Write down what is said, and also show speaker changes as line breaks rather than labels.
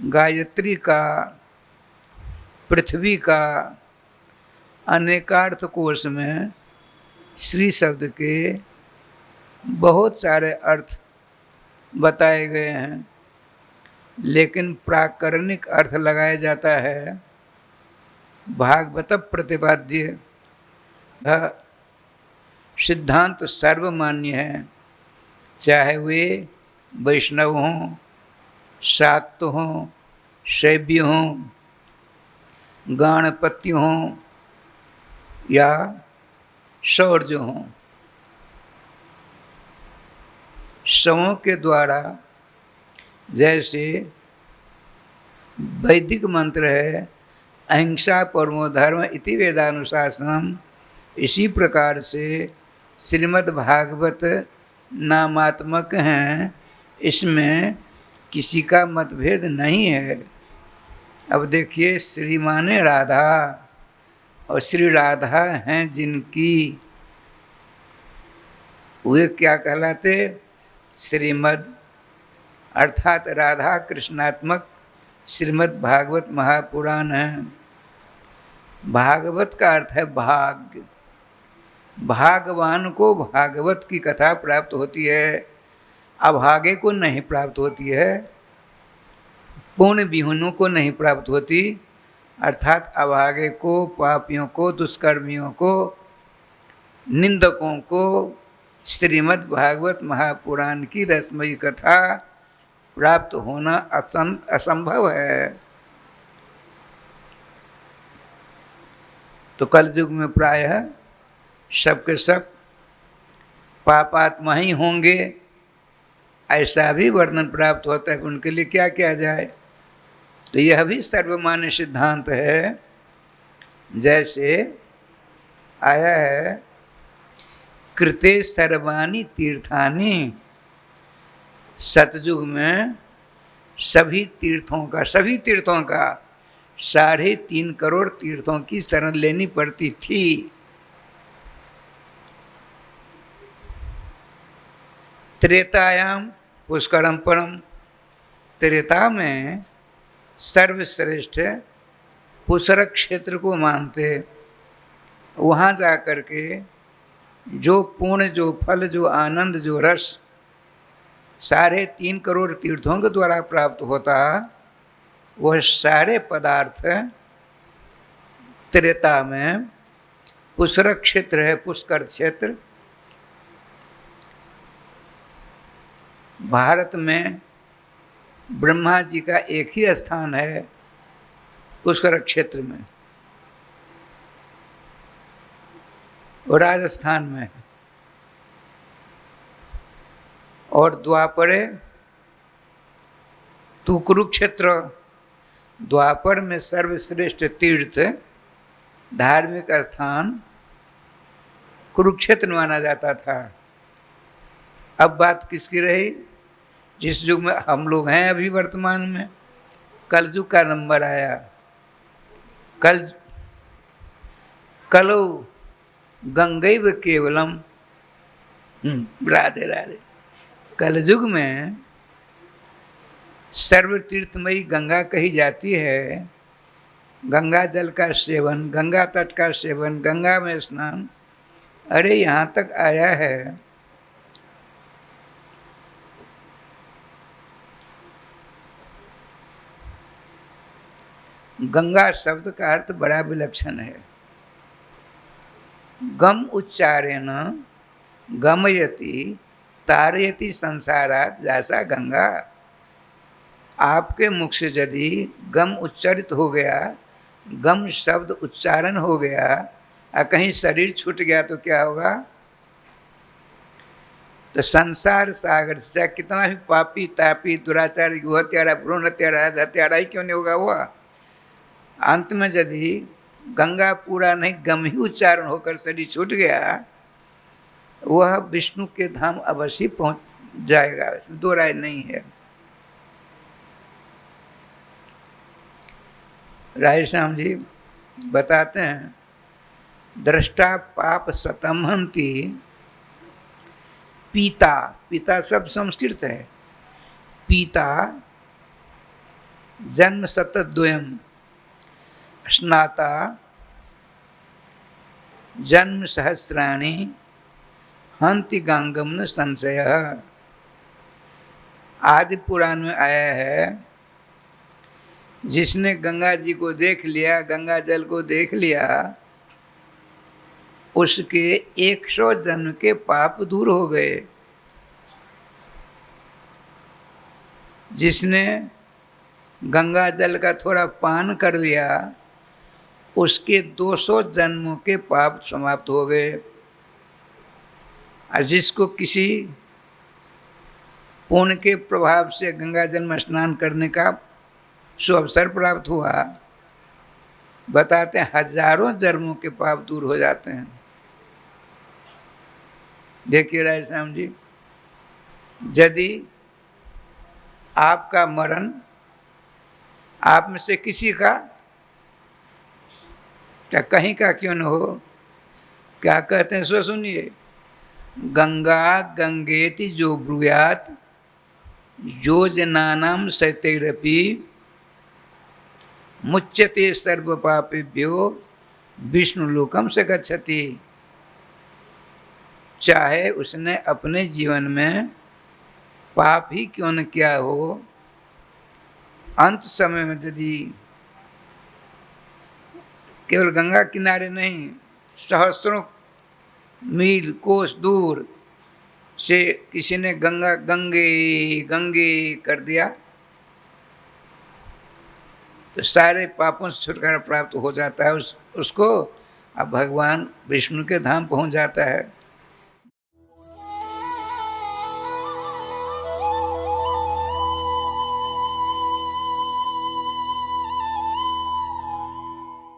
गायत्री का, पृथ्वी का, अनेकार्थ कोश में श्री शब्द के बहुत सारे अर्थ बताए गए हैं, लेकिन प्राकरणिक अर्थ लगाया जाता है भागवत प्रतिपाद्य। सिद्धांत सर्वमान्य है, चाहे वे वैष्णव हों, शाक्त हों, शैव्य हों, गणपति हों या शौर्य हों। शवों के द्वारा, जैसे वैदिक मंत्र है अहिंसा परमो धर्म इति वेदानुशासनम, इसी प्रकार से श्रीमद् भागवत नामात्मक हैं, इसमें किसी का मतभेद नहीं है। अब देखिए, श्री माने राधा, और श्री राधा हैं जिनकी, वे क्या कहलाते? श्रीमद्, अर्थात राधा कृष्णात्मक श्रीमद् भागवत महापुराण है। भागवत का अर्थ है भाग्य। भागवान को भागवत की कथा प्राप्त होती है, अभागे को नहीं प्राप्त होती है, पूर्ण विहीनों को नहीं प्राप्त होती, अर्थात अभागे को, पापियों को, दुष्कर्मियों को, निंदकों को श्रीमद् भागवत महापुराण की रसमयी कथा प्राप्त होना असंभव है। तो कलयुग में प्रायः सबके सब पापात्मा ही होंगे, ऐसा भी वर्णन प्राप्त होता है। उनके लिए क्या किया जाए? तो यह भी सर्वमान्य सिद्धांत है। जैसे आया है कृते सर्वाणि तीर्थानि, सतयुग में सभी तीर्थों का 3.5 करोड़ तीर्थों की शरण लेनी पड़ती थी। त्रेतायाम पुष्करम परम, त्रेता में सर्वश्रेष्ठ पुष्कर क्षेत्र को मानते। वहाँ जा कर के जो पुण्य, जो फल, जो आनंद, जो रस 3.5 करोड़ तीर्थों के द्वारा प्राप्त होता, वह सारे पदार्थ त्रेता में पुष्कर क्षेत्र है। पुष्कर क्षेत्र भारत में ब्रह्मा जी का एक ही स्थान है पुष्कर क्षेत्र में, वो राजस्थान में है। और द्वापरे तू कुरुक्षेत्र, द्वापर में सर्वश्रेष्ठ तीर्थ धार्मिक स्थान कुरुक्षेत्र माना जाता था। अब बात किसकी रही? जिस युग में हम लोग हैं अभी वर्तमान में, कलयुग का नंबर आया। कलो गंगैव केवलम, राधे राधे। कलयुग में सर्वतीर्थमयी गंगा कही जाती है। गंगा जल का सेवन, गंगा तट का सेवन, गंगा में स्नान, अरे यहाँ तक आया है गंगा शब्द का अर्थ बड़ा विलक्षण है। गम उच्चारेण गमयति तारयति संसारात, जैसा गंगा आपके मुख से यदि गम उच्चारित हो गया, गम शब्द उच्चारण हो गया और कहीं शरीर छूट गया तो क्या होगा? तो संसार सागर से कितना भी पापी, तापी, दुराचारी, गुहत्यारा, भ्रूण हत्यारा, हत्यारा ही क्यों नहीं होगा हुआ, अंत में यदि गंगा पूरा नहीं, गम ही उच्चारण होकर शरीर छूट गया, वह विष्णु के धाम अवश्य पहुंच जाएगा, इसमें दो राय नहीं है। रायश्याम जी बताते हैं, दृष्टा पाप सतम हंति, पीता, पिता शब्द संस्कृत है, पीता जन्म शतद्वयम् स्नाता जन्म सहस्राणि हंति गंगम न संशयः। आदि पुराण में आया है, जिसने गंगा जी को देख लिया, गंगा जल को देख लिया, उसके 100 जन्म के पाप दूर हो गए। जिसने गंगा जल का थोड़ा पान कर लिया, उसके 200 जन्मों के पाप समाप्त हो गए। और जिसको किसी पुण्य के प्रभाव से गंगा जल में स्नान करने का सुअवसर प्राप्त हुआ, बताते हैं हजारों जन्मों के पाप दूर हो जाते हैं। देखिए राय श्याम जी, यदि आपका मरण आप में से किसी का, क्या कहीं का क्यों न हो, क्या कहते हैं सो सुनिए, गंगा गंगेति जो ब्रूयात योजनानां शतैरपि मुच्यते सर्व पापेभ्यो विष्णुलोकम से गच्छति। चाहे उसने अपने जीवन में पाप ही क्यों न किया हो, अंत समय में यदि केवल गंगा किनारे नहीं, सहस्त्रों मील कोस दूर से किसी ने गंगा गंगे गंगे कर दिया, तो सारे पापों से छुटकारा प्राप्त हो जाता है उसको। अब भगवान विष्णु के धाम पहुंच जाता है।